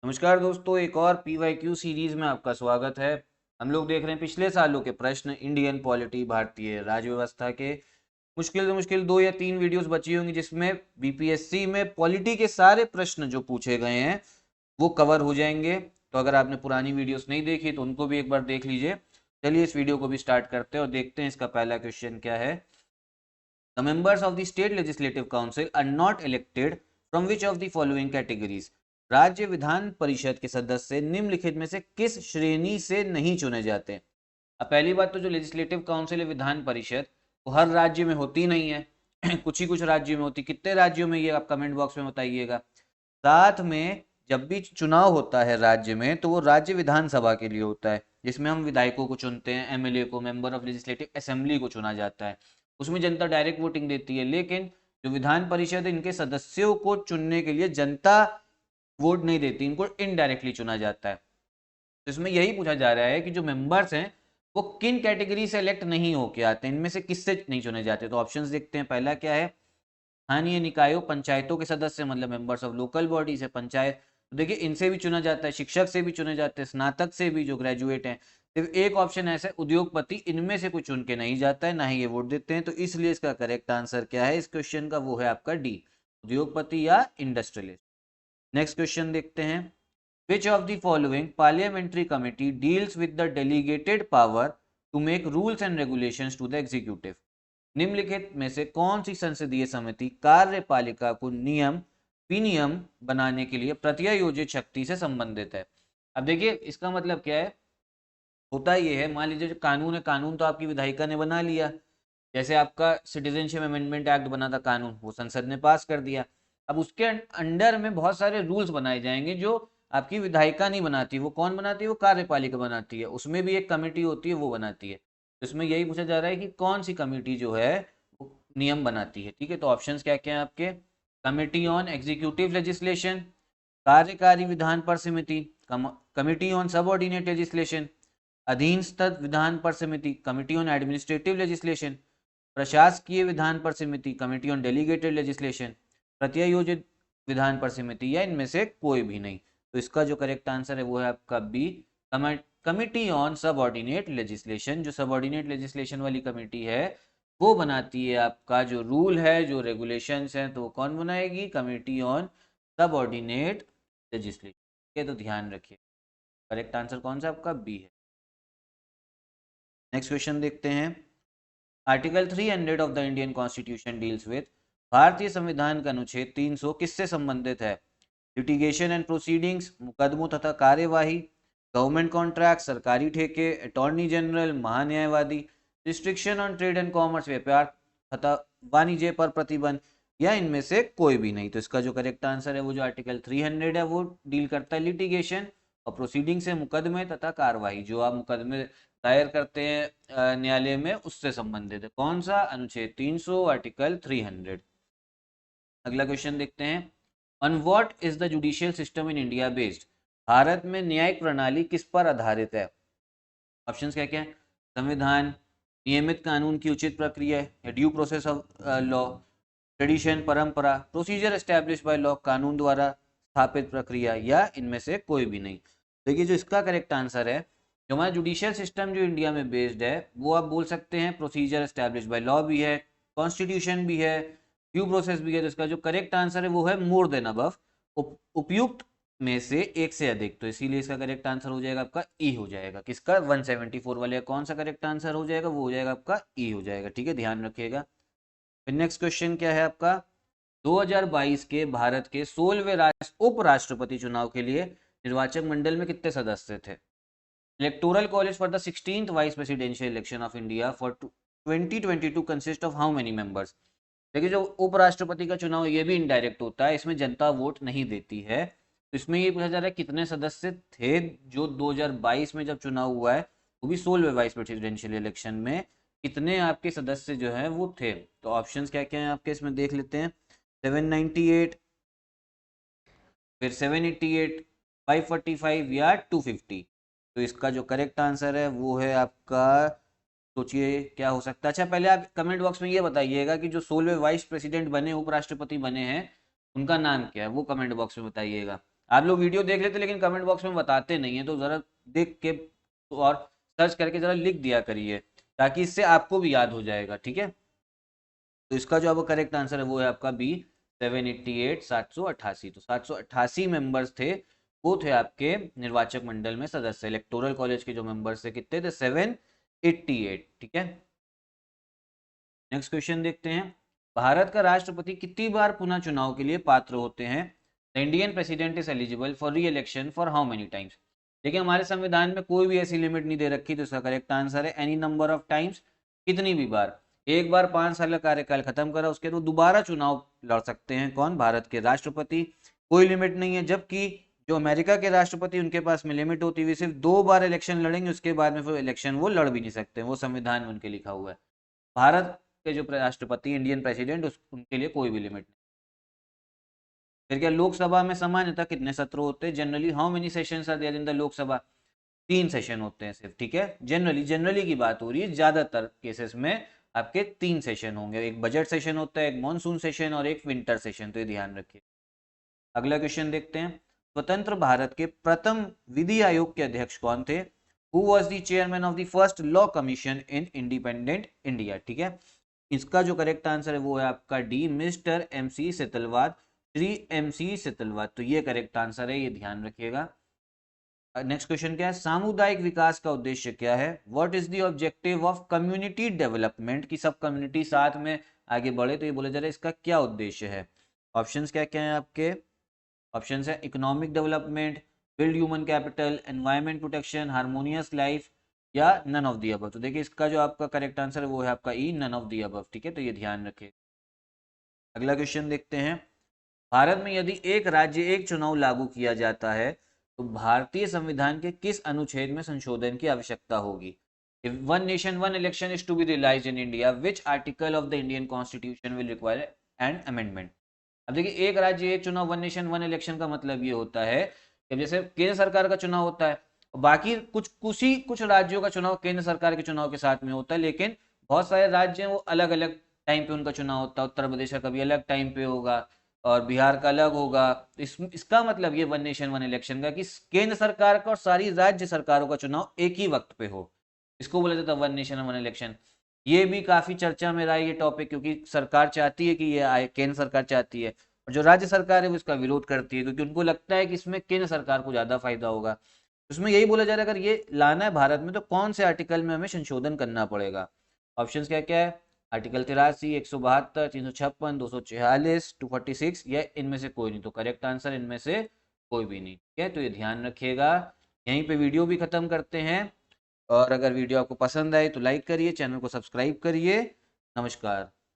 नमस्कार दोस्तों, एक और PYQ सीरीज में आपका स्वागत है। हम लोग देख रहे हैं पिछले सालों के प्रश्न, इंडियन पॉलिटी, भारतीय राज्य व्यवस्था के। मुश्किल से मुश्किल 2 या 3 वीडियोस बची होंगी जिसमें BPSC में पॉलिटी के सारे प्रश्न जो पूछे गए हैं वो कवर हो जाएंगे। तो अगर आपने पुरानी वीडियोस नहीं देखी तो उनको भी एक बार देख लीजिए। चलिए इस वीडियो को भी स्टार्ट करते हैं और देखते हैं इसका पहला क्वेश्चन क्या है। The members of the state legislative council are not elected from which of the following categories. राज्य विधान परिषद के सदस्य निम्नलिखित में से किस श्रेणी से नहीं चुने जाते हैं। अब पहली बात तो जो लेजिस्लेटिव काउंसिल है, विधान परिषद, वो हर राज्य में होती नहीं है कुछ ही कुछ राज्यों में होती। कितने राज्यों में ये आप कमेंट बॉक्स में बताइएगा। साथ में जब भी चुनाव होता है राज्य में तो वो राज्य विधानसभा के लिए होता है, जिसमें हम विधायकों को चुनते हैं, MLA को, मेंबर ऑफ लेजिस्लेटिव असेंबली को चुना जाता है। उसमें जनता डायरेक्ट वोटिंग देती है, लेकिन जो विधान परिषद है इनके सदस्यों को चुनने के लिए जनता वोट नहीं देती, इनको इनडायरेक्टली चुना जाता है। तो इसमें यही पूछा जा रहा है कि जो मेंबर्स हैं वो किन कैटेगरी से इलेक्ट नहीं होके आते, इनमें से किससे नहीं चुने जाते। तो ऑप्शंस देखते हैं। पहला क्या है, स्थानीय निकायों, पंचायतों के सदस्य, मतलब मेंबर्स ऑफ लोकल बॉडीज है, पंचायत। तो देखिए इनसे भी चुना जाता है, शिक्षक से भी चुने जाते हैं, स्नातक से भी जो ग्रेजुएट हैं। सिर्फ एक ऑप्शन ऐसा है उद्योगपति, इनमें से कोई चुन के नहीं जाता है, ना ही ये वोट देते हैं। तो इसलिए इसका करेक्ट आंसर क्या है इस क्वेश्चन का, वो है आपका डी, उद्योगपति या इंडस्ट्रियलिस्ट। नेक्स्ट क्वेश्चन देखते हैं। Which of the following parliamentary committee deals with the delegated power to make rules and regulations to the executive? निम्नलिखित में से कौन सी संसदीय समिति कार्यपालिका को नियम विनियम बनाने के लिए प्रत्यायोजित शक्ति से संबंधित है। अब देखिए इसका मतलब क्या है, होता ये है, मान लीजिए जो कानून है, कानून तो आपकी विधायिका ने बना लिया। जैसे आपका सिटीजनशिप अमेंडमेंट एक्ट बना था कानून, वो संसद ने पास कर दिया। अब उसके अंडर में बहुत सारे रूल्स बनाए जाएंगे जो आपकी विधायिका नहीं बनाती। वो कौन बनाती है, वो कार्यपालिका बनाती है। उसमें भी एक कमेटी होती है, वो बनाती है। तो इसमें यही पूछा जा रहा है कि कौन सी कमेटी जो है वो नियम बनाती है। ठीक है, तो ऑप्शंस क्या क्या है आपके। कमेटी ऑन एग्जीक्यूटिव लेजिस्लेशन, कार्यकारी विधान पर समिति, कमिटी ऑन सबऑर्डिनेट लेजिस्लेशन, अधीनस्थ विधान पर समिति, कमिटी ऑन एडमिनिस्ट्रेटिव लेजिस्लेशन, प्रशासकीय विधान पर समिति, कमिटी ऑन डेलीगेटेड लेजिस्लेशन, प्रत्यायोजित विधान पर समिति, या इनमें से कोई भी नहीं। तो इसका जो करेक्ट आंसर है वो है आपका B, committee on subordinate legislation. जो सबऑर्डिनेट लेजिस्लेशन वाली कमेटी है वो बनाती है आपका जो रूल है, जो रेगुलेशंस हैं, तो कौन बनाएगी, कमेटी ऑन सबऑर्डिनेट लेजिस्लेशन। तो ध्यान रखिए करेक्ट आंसर कौन सा आपका बी है। नेक्स्ट क्वेश्चन देखते हैं। Article 300 of the Indian constitution deals with, भारतीय संविधान का अनुच्छेद 300 किससे संबंधित है। लिटिगेशन एंड प्रोसीडिंग्स, मुकदमों तथा कार्यवाही, गवर्नमेंट कॉन्ट्रैक्ट, सरकारी ठेके, अटॉर्नी जनरल, महान्यायवादी, restriction on trade and commerce, व्यापार तथा वाणिज्य पर प्रतिबंध, या इनमें से कोई भी नहीं। तो इसका जो करेक्ट आंसर है वो जो आर्टिकल 300 है वो डील करता है लिटिगेशन और प्रोसीडिंग से, मुकदमे तथा कार्यवाही, जो आप मुकदमे दायर करते हैं न्यायालय में, उससे संबंधित है। कौन सा, अनुच्छेद 300 आर्टिकल 300। अगला क्वेश्चन देखते हैं। On what is the judicial system in India based, Bharat में न्यायिक प्रणाली किस पर आधारित है। ऑप्शंस क्या क्या है। संविधान, नियमित कानून की उचित प्रक्रिया, due process of law, tradition परंपरा, प्रोसीजर एस्टैब्लिश बाय लॉ, कानून द्वारा स्थापित प्रक्रिया, या इनमें से कोई भी नहीं। देखिए जो इसका करेक्ट आंसर है, जो हमारा जुडिशियल सिस्टम जो इंडिया में बेस्ड है वो आप बोल सकते हैं प्रोसीजर एस्टैब्लिश बाय लॉ भी है, कॉन्स्टिट्यूशन भी है, ड्यू प्रोसेस भी है। तो इसका जो करेक्ट आंसर है वो है मोर देन अबव, उपयुक्त में से एक से अधिक। तो इसीलिए इसका करेक्ट आंसर हो जाएगा आपका ई हो जाएगा। किसका, 174 वाले कौन सा करेक्ट आंसर हो जाएगा, वो हो जाएगा आपका ई हो जाएगा। ठीक है, ध्यान रखिएगा। फिर नेक्स्ट क्वेश्चन क्या है आपका। 2022 के भारत के 16वें उपराष्ट्रपति चुनाव के लिए निर्वाचक मंडल में कितने सदस्य थे। Electoral college for the 16th vice presidential election of India for 2022 consist of how many members. देखिए जो उपराष्ट्रपति का चुनाव ये भी इनडायरेक्ट होता है, इसमें जनता वोट नहीं देती है। तो इसमें ये पूछा जा रहा है कितने सदस्य थे जो 2022 में जब चुनाव हुआ है, वो भी 16वें वाइस प्रेसिडेंशियल इलेक्शन में, कितने आपके सदस्य जो है वो थे। तो ऑप्शंस क्या क्या हैं आपके, इसमें देख लेते हैं। 798, फिर 788, 545 या 250। तो इसका जो करेक्ट आंसर है वो है आपका, सोचिए क्या हो सकता है। अच्छा पहले आप कमेंट बॉक्स में ये बताइएगा कि जो 16वें वाइस प्रेसिडेंट बने, उपराष्ट्रपति बने हैं, उनका नाम क्या है, वो कमेंट बॉक्स में बताइएगा। आप लोग वीडियो देख लेते लेकिन कमेंट बॉक्स में बताते नहीं है, तो जरा देख के और सर्च करके जरा लिख दिया करिए, ताकि इससे आपको भी याद हो जाएगा, ठीक है। तो इसका जो आपका करेक्ट आंसर है वो है आपका बी 788, 788। तो 788 मेंबर्स थे, वो थे आपके निर्वाचक मंडल में सदस्य। इलेक्टोरल कॉलेज के जो मेंबर्स थे कितने थे? 788, ठीक है। नेक्स्ट क्वेश्चन देखते हैं। भारत का राष्ट्रपति कितनी बार पुनः चुनाव के लिए पात्र होते हैं? The Indian president is eligible for री election for how many times? देखिए हमारे संविधान में कोई भी ऐसी लिमिट नहीं दे रखी, तो इसका करेक्ट आंसर है एनी नंबर ऑफ टाइम्स, कितनी भी बार। एक बार 5 साल का कार्यकाल खत्म करा उसके तो दोबारा चुनाव लड़ सकते हैं कौन? भारत के राष्ट्रपति। कोई लिमिट नहीं है, जबकि जो अमेरिका के राष्ट्रपति उनके पास में लिमिट होती है, सिर्फ 2 बार इलेक्शन लड़ेंगे, उसके बाद में फिर इलेक्शन वो लड़ भी नहीं सकते, वो संविधान में उनके लिखा हुआ है। भारत के जो राष्ट्रपति इंडियन प्रेसिडेंट उनके लिए कोई भी लिमिट नहीं। फिर क्या लोकसभा में सामान्यतः कितने सत्र होते हैं? Generally how many sessions are there in the Lok Sabha? 3 session होते हैं सिर्फ, ठीक है। जनरली की बात हो रही है, ज्यादातर केसेस में आपके 3 सेशन होंगे। एक बजट सेशन होता है, एक मानसून सेशन और एक विंटर सेशन, तो ये ध्यान रखिए। अगला क्वेश्चन देखते हैं। स्वतंत्र भारत के प्रथम विधि आयोग के अध्यक्ष कौन थे? Who was the chairman of the first law commission in independent India? ठीक है, इसका जो करेक्ट आंसर है वो है आपका D, mister MC Setalvad, Shri MC Setalvad. तो ये करेक्ट आंसर है, ये ध्यान रखिएगा। नेक्स्ट क्वेश्चन क्या है? सामुदायिक विकास का उद्देश्य क्या है? What is the objective of community development? की सब कम्युनिटी साथ में आगे बढ़े, तो ये बोला जा रहा है इसका क्या उद्देश्य है। ऑप्शंस क्या क्या है आपके? ऑप्शंस है economic development, build human capital, environment protection, harmonious life, या नन ऑफ दी अबव। तो देखिए इसका जो आपका करेक्ट आंसर है वो है आपका ई, नन ऑफ दी अबव, ठीक है। तो ये ध्यान रखें। अगला क्वेश्चन देखते हैं। भारत में यदि एक राज्य एक चुनाव लागू किया जाता है तो भारतीय संविधान के किस अनुच्छेद में संशोधन की आवश्यकता होगी? If one nation one election is to be realized in India, which article of the Indian Constitution will require an amendment? अब देखिए एक राज्य एक चुनाव, वन नेशन वन इलेक्शन का मतलब ये होता है कि जैसे केंद्र सरकार का चुनाव होता है, बाकी कुछ राज्यों का चुनाव केंद्र सरकार के चुनाव के साथ में होता है, लेकिन बहुत सारे राज्य हैं वो अलग अलग टाइम पे उनका चुनाव होता है। उत्तर प्रदेश का कभी अलग टाइम पे होगा और बिहार का अलग होगा। इसका मतलब ये वन नेशन वन इलेक्शन का कि केंद्र सरकार का और सारी राज्य सरकारों का चुनाव एक ही वक्त पे हो, इसको बोला जाता है वन नेशन वन इलेक्शन। ये भी काफी चर्चा में रहा है ये टॉपिक, क्योंकि सरकार चाहती है कि ये आए, केंद्र सरकार चाहती है, और जो राज्य सरकार है वो इसका विरोध करती है, क्योंकि उनको लगता है कि इसमें केंद्र सरकार को ज्यादा फायदा होगा। उसमें यही बोला जा रहा है अगर ये लाना है भारत में तो कौन से आर्टिकल में हमें संशोधन करना पड़ेगा। ऑप्शंस क्या क्या है? आर्टिकल 83, 172, 356, 246, 246, या इनमें से कोई नहीं। तो करेक्ट आंसर इनमें से कोई भी नहीं, ठीक है। तो ये ध्यान रखिएगा। यहीं पे वीडियो भी खत्म करते हैं, और अगर वीडियो आपको पसंद आए तो लाइक करिए, चैनल को सब्सक्राइब करिए। नमस्कार।